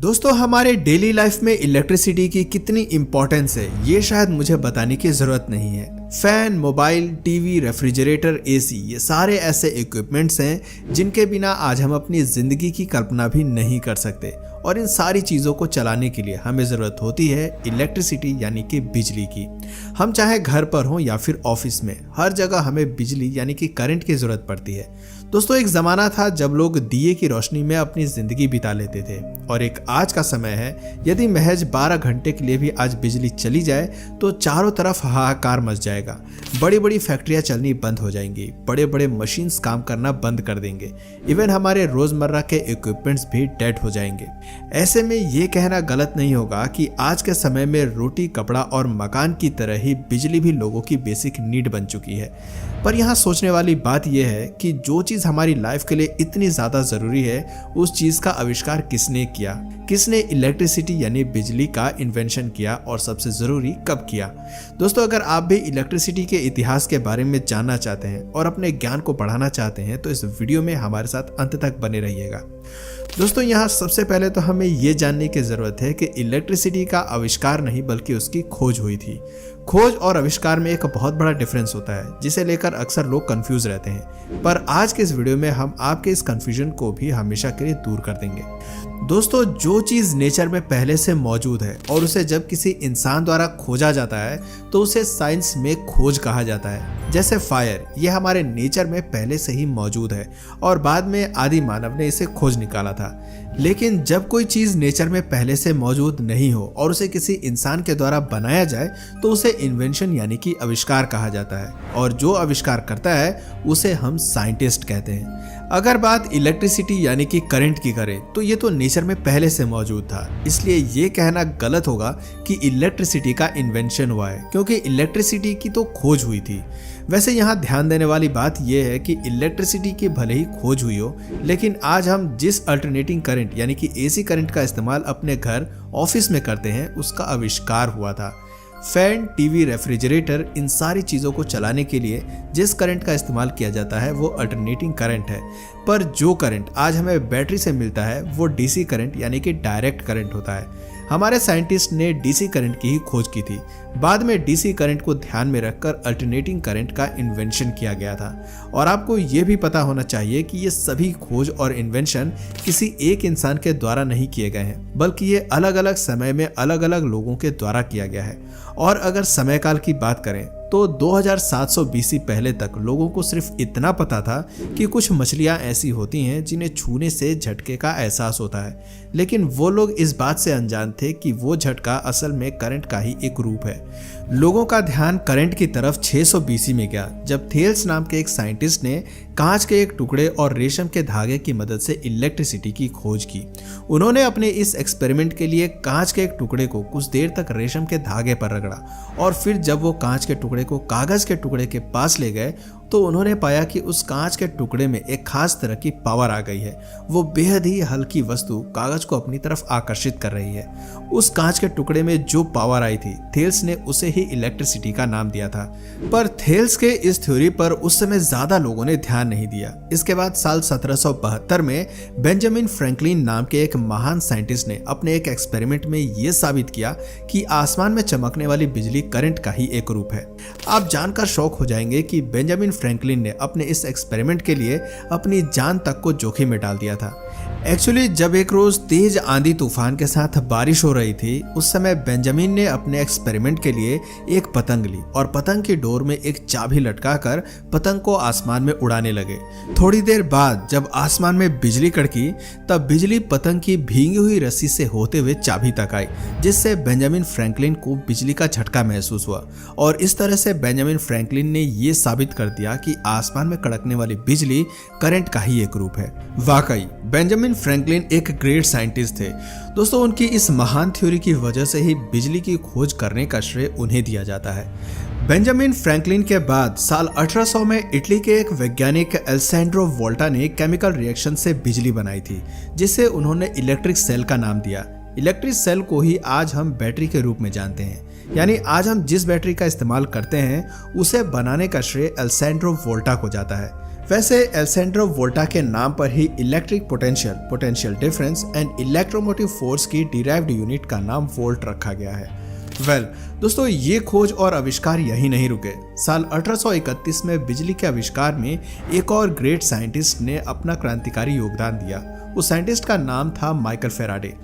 दोस्तों, हमारे daily life में इलेक्ट्रिसिटी की कितनी इंपॉर्टेंस है ये शायद मुझे बताने की जरूरत नहीं है। Fan, mobile, TV, refrigerator, AC, ये सारे ऐसे इक्विपमेंट्स हैं जिनके बिना आज हम अपनी जिंदगी की कल्पना भी नहीं कर सकते। और इन सारी चीज़ों को चलाने के लिए हमें ज़रूरत होती है इलेक्ट्रिसिटी यानी कि बिजली की। हम चाहे घर पर हों या फिर ऑफिस में, हर जगह हमें बिजली यानी कि करंट की ज़रूरत पड़ती है। दोस्तों, एक ज़माना था जब लोग दिए की रोशनी में अपनी ज़िंदगी बिता लेते थे, और एक आज का समय है यदि महज 12 घंटे के लिए भी आज बिजली चली जाए तो चारों तरफ हाहाकार मच जाएगा। बड़ी बड़ी फैक्ट्रियाँ चलनी बंद हो जाएंगी, बड़े बड़े मशीन्स काम करना बंद कर देंगे, इवन हमारे रोज़मर्रा के इक्विपमेंट्स भी डेड हो जाएंगे। ऐसे में ये कहना गलत नहीं होगा कि आज के समय में रोटी, कपड़ा और मकान की तरह ही बिजली भी लोगों की बेसिक नीड बन चुकी है। पर यहाँ सोचने वाली बात यह है कि जो चीज़ हमारी लाइफ के लिए इतनी ज़्यादा ज़रूरी है, उस चीज़ का आविष्कार किसने किया, किसने इलेक्ट्रिसिटी यानी बिजली का इन्वेंशन किया, और सबसे ज़रूरी कब किया। दोस्तों, अगर आप भी इलेक्ट्रिसिटी के इतिहास के बारे में जानना चाहते हैं और अपने ज्ञान को बढ़ाना चाहते हैं तो इस वीडियो में हमारे साथ अंत तक बने रहिएगा। दोस्तों, यहाँ सबसे पहले तो हमें ये जानने की ज़रूरत है कि इलेक्ट्रिसिटी का आविष्कार नहीं बल्कि उसकी खोज हुई थी। खोज और आविष्कार में एक बहुत बड़ा डिफरेंस होता है जिसे लेकर अक्सर लोग कंफ्यूज रहते हैं, पर आज के इस वीडियो में हम आपके इस कंफ्यूजन को भी हमेशा के लिए दूर कर देंगे। दोस्तों, जो चीज़ नेचर में पहले से मौजूद है और उसे जब किसी इंसान द्वारा खोजा जाता है तो उसे साइंस में खोज कहा जाता है। जैसे फायर, ये हमारे नेचर में पहले से ही मौजूद है और बाद में आदि मानव ने इसे खोज निकाला था। लेकिन जब कोई चीज़ नेचर में पहले से मौजूद नहीं हो और उसे किसी इंसान के द्वारा बनाया जाए तो उसे इन्वेंशन यानी कि आविष्कार कहा जाता है, और जो आविष्कार करता है उसे हम साइंटिस्ट कहते हैं। अगर बात इलेक्ट्रिसिटी यानी कि करंट की करें तो ये तो नेचर में पहले से मौजूद था, इसलिए ये कहना गलत होगा कि इलेक्ट्रिसिटी का इन्वेंशन हुआ है, क्योंकि इलेक्ट्रिसिटी की तो खोज हुई थी। वैसे यहाँ ध्यान देने वाली बात यह है कि इलेक्ट्रिसिटी की भले ही खोज हुई हो, लेकिन आज हम जिस अल्टरनेटिंग करंट यानी कि एसी करंट का इस्तेमाल अपने घर, ऑफिस में करते हैं उसका आविष्कार हुआ था। फैन, टीवी, रेफ्रिजरेटर, इन सारी चीज़ों को चलाने के लिए जिस करंट का इस्तेमाल किया जाता है वो अल्टरनेटिंग करंट है। पर जो करंट आज हमें बैटरी से मिलता है वो डीसी करंट यानी कि डायरेक्ट करंट होता है। हमारे साइंटिस्ट ने डीसी करंट की ही खोज की थी। बाद में डीसी करंट को ध्यान में रखकर अल्टरनेटिंग करंट का इन्वेंशन किया गया था। और आपको ये भी पता होना चाहिए कि ये सभी खोज और इन्वेंशन किसी एक इंसान के द्वारा नहीं किए गए हैं, बल्कि ये अलग अलग समय में अलग अलग लोगों के द्वारा किया गया है। और अगर समय काल की बात करें तो 2700 BC पहले तक लोगों को सिर्फ इतना पता था कि कुछ मछलियां ऐसी होती हैं जिन्हें छूने से झटके का एहसास होता है, लेकिन वो लोग इस बात से अनजान थे कि वो झटका असल में करंट का ही एक रूप है। लोगों का ध्यान करंट की तरफ 600 BC में गया जब थेल्स नाम के एक साइंटिस्ट ने कांच के एक टुकड़े और रेशम के धागे की मदद से इलेक्ट्रिसिटी की खोज की। उन्होंने अपने इस एक्सपेरिमेंट के लिए कांच के एक टुकड़े को कुछ देर तक रेशम के धागे पर रगड़ा, और फिर जब वो कांच के टुकड़े को कागज के टुकड़े के पास ले गए तो उन्होंने पाया कि उस कांच के टुकड़े में एक खास तरह की पावर आ गई है। वो बेहद ही हल्की वस्तु कागज को अपनी तरफ आकर्षित कर रही है। उस कांच के टुकड़े में जो पावर आई थी, थेल्स ने उसे ही इलेक्ट्रिसिटी का नाम दिया था। पर थेल्स के इस थ्योरी पर उस समय ज्यादा लोगों ने ध्यान नहीं दिया। इसके बाद साल 1772 में बेंजामिन फ्रैंकलिन नाम के एक महान साइंटिस्ट ने अपने एक एक्सपेरिमेंट में यह साबित किया कि आसमान में चमकने वाली बिजली करंट का ही एक रूप है। आप जानकर शौक हो जाएंगे कि बेंजामिन फ्रैंकलिन ने अपने इस एक्सपेरिमेंट के लिए अपनी जान तक को जोखिम में डाल दिया था। एक्चुअली जब एक रोज तेज आंधी तूफान के साथ बारिश हो रही थी, उस समय बेंजामिन ने अपने एक्सपेरिमेंट के लिए एक पतंग ली और पतंग की डोर में एक चाबी लटकाकर पतंग को आसमान में उड़ाने लगे। थोड़ी देर बाद जब आसमान में बिजली कड़की तब बिजली पतंग की भींगी हुई रस्सी से होते हुए चाबी तक आई, जिससे बेंजामिन फ्रैंकलिन को बिजली का झटका महसूस हुआ। और इस तरह से बेंजामिन फ्रैंकलिन ने यह साबित कर दिया कि आसमान में कड़कने वाली बिजली करंट का ही एक रूप है। वाकई बेंजामिन फ्रैंकलिन एक ग्रेट साइंटिस्ट थे। दोस्तों, उनकी इस महान थ्योरी की वजह से ही बिजली की खोज करने का श्रेय उन्हें दिया जाता है। बेंजामिन फ्रैंकलिन के बाद साल 1800 में इटली के एक वैज्ञानिक एल्सेंड्रो वोल्टा ने केमिकल रिएक्शन से बिजली बनाई थी, जिसे उन्होंने इलेक्ट्रिक सेल का नाम दिया। इलेक्ट्रिक सेल को ही आज हम बैटरी के रूप में जानते हैं, यानी आज हम जिस बैटरी का इस्तेमाल करते हैं उसे बनाने का श्रेय एल्सेंड्रो वोल्टा को जाता है। वैसे एलेसेंड्रो वोल्टा के नाम पर ही electric potential, potential difference and electromotive force की डिराइव्ड यूनिट का नाम वोल्ट रखा गया है। दोस्तों, ये खोज और आविष्कार यही नहीं रुके। साल 1831 में बिजली के आविष्कार में एक और ग्रेट साइंटिस्ट ने अपना क्रांतिकारी योगदान दिया। उस साइंटिस्ट का नाम था माइकल फैराडे।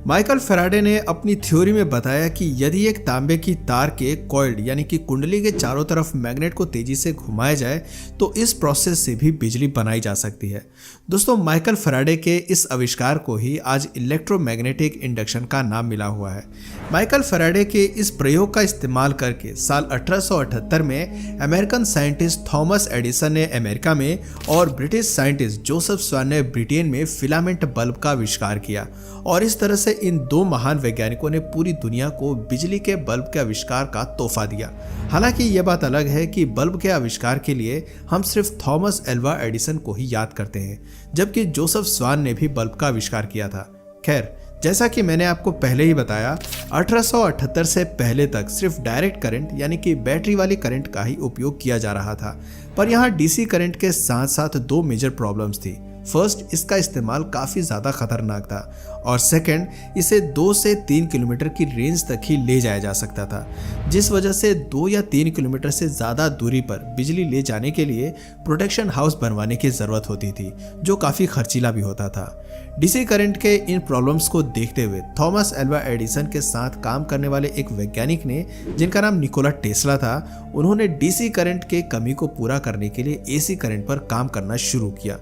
माइकल फैराडे ने अपनी थ्योरी में बताया कि यदि एक तांबे की तार के कॉइल्ड यानी कि कुंडली के चारों तरफ मैग्नेट को तेजी से घुमाया जाए तो इस प्रोसेस से भी बिजली बनाई जा सकती है। दोस्तों, माइकल फैराडे के इस आविष्कार को ही आज इलेक्ट्रोमैग्नेटिक इंडक्शन का नाम मिला हुआ है। माइकल फैराडे के इस प्रयोग का इस्तेमाल करके साल 1878 में अमेरिकन साइंटिस्ट थॉमस एडिसन ने अमेरिका में और ब्रिटिश साइंटिस्ट जोसेफ स्वान ने ब्रिटेन में फिलामेंट बल्ब का आविष्कार किया और इस तरह से इन दो महान वैज्ञानिकों ने पूरी दुनिया को बिजली के बल्ब के आविष्कार का तोहफा दिया। हालांकि यह बात अलग है कि बल्ब के आविष्कार के लिए हम सिर्फ थॉमस एल्वा एडिसन को ही याद करते हैं, जबकि जोसेफ स्वान ने भी बल्ब का आविष्कार किया था। खैर, जैसा कि मैंने आपको पहले ही बताया, 1878 से पहले तक सिर्फ डायरेक्ट करंट यानी कि बैटरी वाली करंट का ही उपयोग किया जा रहा था। पर यहाँ डीसी करंट के साथ साथ दो मेजर प्रॉब्लम्स थी। फर्स्ट, इसका इस्तेमाल काफ़ी ज़्यादा खतरनाक था और सेकंड, इसे 2 से 3 किलोमीटर की रेंज तक ही ले जाया जा सकता था, जिस वजह से 2 या 3 किलोमीटर से ज़्यादा दूरी पर बिजली ले जाने के लिए प्रोटेक्शन हाउस बनवाने की ज़रूरत होती थी, जो काफ़ी खर्चीला भी होता था। डीसी करंट के इन प्रॉब्लम्स को देखते हुए थॉमस एल्वा एडिसन के साथ काम करने वाले एक वैज्ञानिक ने, जिनका नाम निकोला टेस्ला था, उन्होंने डीसी करंट के कमी को पूरा करने के लिए एसी करंट पर काम करना शुरू किया।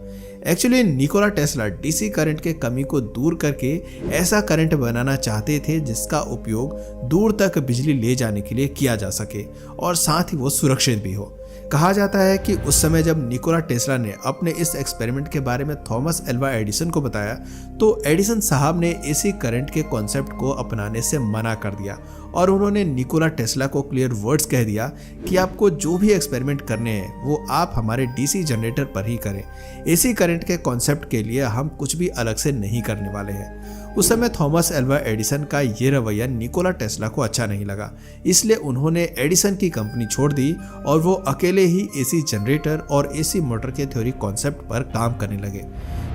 Actually Nikola Tesla DC current के कमी को दूर करके ऐसा करंट बनाना चाहते थे जिसका उपयोग दूर तक बिजली ले जाने के लिए किया जा सके और साथ ही वो सुरक्षित भी हो। कहा जाता है कि उस समय जब निकोला टेस्ला ने अपने इस एक्सपेरिमेंट के बारे में थॉमस एल्वा एडिसन को बताया तो एडिसन साहब ने एसी करंट के कॉन्सेप्ट को अपनाने से मना कर दिया और उन्होंने निकोला टेस्ला को क्लियर वर्ड्स कह दिया कि आपको जो भी एक्सपेरिमेंट करने हैं वो आप हमारे डीसी जनरेटर पर ही करें। एसी करंट के कॉन्सेप्ट के लिए हम कुछ भी अलग से नहीं करने वाले हैं। उस समय थॉमस एल्वा एडिसन का ये रवैया निकोला टेस्ला को अच्छा नहीं लगा, इसलिए उन्होंने एडिसन की कंपनी छोड़ दी और वो अकेले ही एसी जनरेटर और एसी मोटर के थ्योरी कॉन्सेप्ट पर काम करने लगे।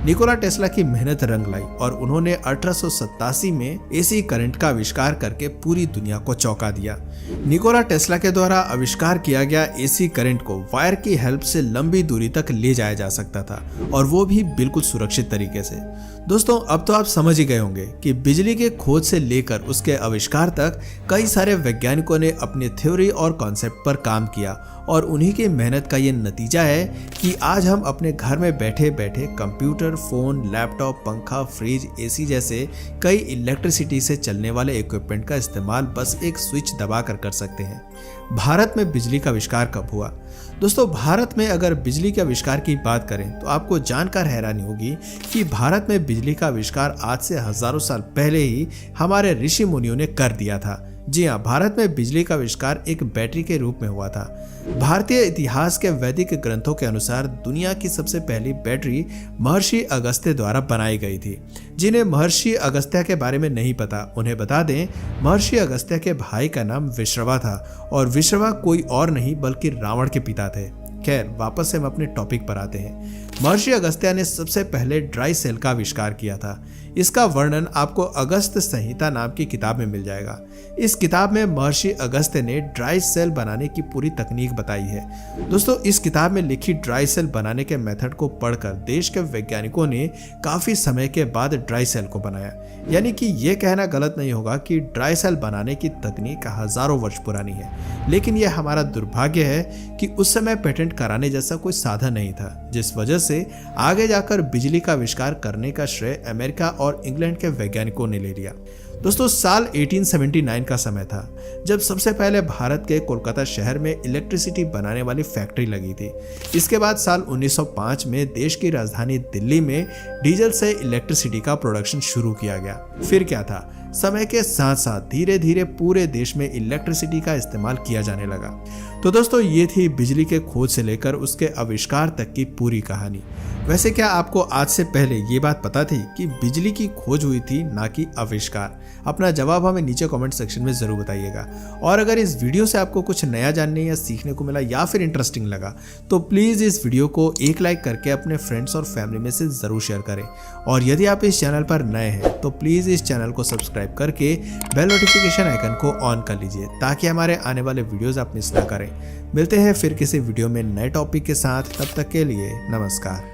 निकोला टेस्ला की मेहनत रंग लाई और उन्होंने 1887 में एसी करंट का आविष्कार करके पूरी दुनिया को चौंका दिया। निकोला टेस्ला के द्वारा आविष्कार किया गया एसी करंट को वायर की हेल्प से लंबी दूरी तक ले जाया जा सकता था और वो भी बिल्कुल सुरक्षित तरीके से। दोस्तों, अब तो आप समझ ही गए होंगे कि बिजली के खोज से लेकर उसके आविष्कार तक कई सारे वैज्ञानिकों ने अपनी थ्योरी और कॉन्सेप्ट पर काम किया और उन्हीं की मेहनत का ये नतीजा है कि आज हम अपने घर में बैठे बैठे कंप्यूटर, फोन, लैपटॉप, पंखा, फ्रिज, एसी जैसे कई इलेक्ट्रिसिटी से चलने वाले इक्विपमेंट का इस्तेमाल बस एक स्विच दबाकर कर सकते हैं। भारत में बिजली का आविष्कार कब हुआ? दोस्तों, भारत में अगर बिजली के आविष्कार की बात करें तो आपको जानकर हैरानी होगी कि भारत में बिजली का आविष्कार आज से हजारों साल पहले ही हमारे ऋषि मुनियों ने कर दिया था। जी हाँ, भारत में बिजली का आविष्कार एक बैटरी के रूप में हुआ था। भारतीय इतिहास के वैदिक ग्रंथों के अनुसार दुनिया की सबसे पहली बैटरी महर्षि अगस्त्य द्वारा बनाई गई थी। जिन्हें महर्षि अगस्त्य के बारे में नहीं पता, उन्हें बता दें, महर्षि अगस्त्य के भाई का नाम विश्रवा था और विश्रवा कोई और नहीं बल्कि रावण के पिता थे। खैर, वापस से हम अपने टॉपिक पर आते हैं। महर्षि अगस्त्य ने सबसे पहले ड्राई सेल का आविष्कार किया था। इसका वर्णन आपको अगस्त्य संहिता नाम की किताब में मिल जाएगा। इस किताब में महर्षि अगस्त्य ने ड्राई सेल बनाने की पूरी तकनीक बताई है। दोस्तों, इस किताब में लिखी ड्राई सेल बनाने के मेथड को पढ़कर देश के वैज्ञानिकों ने काफी समय के बाद ड्राई सेल को बनाया। यानी कि यह कहना गलत नहीं होगा कि ड्राई सेल बनाने की तकनीक हजारों वर्ष पुरानी है, लेकिन यह हमारा दुर्भाग्य है कि उस समय पेटेंट कराने जैसा कोई साधन नहीं था, जिस वजह से आगे जाकर बिजली का आविष्कार करने का श्रेय अमेरिका और इंग्लैंड के वैज्ञानिकों ने ले लिया। दोस्तों, साल 1879 का समय था जब सबसे पहले भारत के कोलकाता शहर में इलेक्ट्रिसिटी बनाने वाली फैक्ट्री लगी थी। इसके बाद साल 1905 में देश की राजधानी दिल्ली में डीजल से इलेक्ट्रिसिटी का प्रोडक्शन शुरू किया गया। फिर क्या था, समय के साथ साथ धीरे धीरे पूरे देश में इलेक्ट्रिसिटी का इस्तेमाल किया जाने लगा। तो दोस्तों ये थी बिजली के खोज से लेकर उसके आविष्कार तक की पूरी कहानी। वैसे क्या आपको आज से पहले ये बात पता थी कि बिजली की खोज हुई थी, ना कि आविष्कार? अपना जवाब हमें नीचे कमेंट सेक्शन में जरूर बताइएगा। और अगर इस वीडियो से आपको कुछ नया जानने या सीखने को मिला या फिर इंटरेस्टिंग लगा तो प्लीज इस वीडियो को एक लाइक करके अपने फ्रेंड्स और फैमिली में से जरूर शेयर करें। और यदि आप इस चैनल पर नए हैं तो प्लीज इस चैनल को सब्सक्राइब करके बेल नोटिफिकेशन आइकन को ऑन कर लीजिए ताकि हमारे आने वाले वीडियोस आप मिस ना करें। मिलते हैं फिर किसी वीडियो में नए टॉपिक के साथ, तब तक के लिए नमस्कार।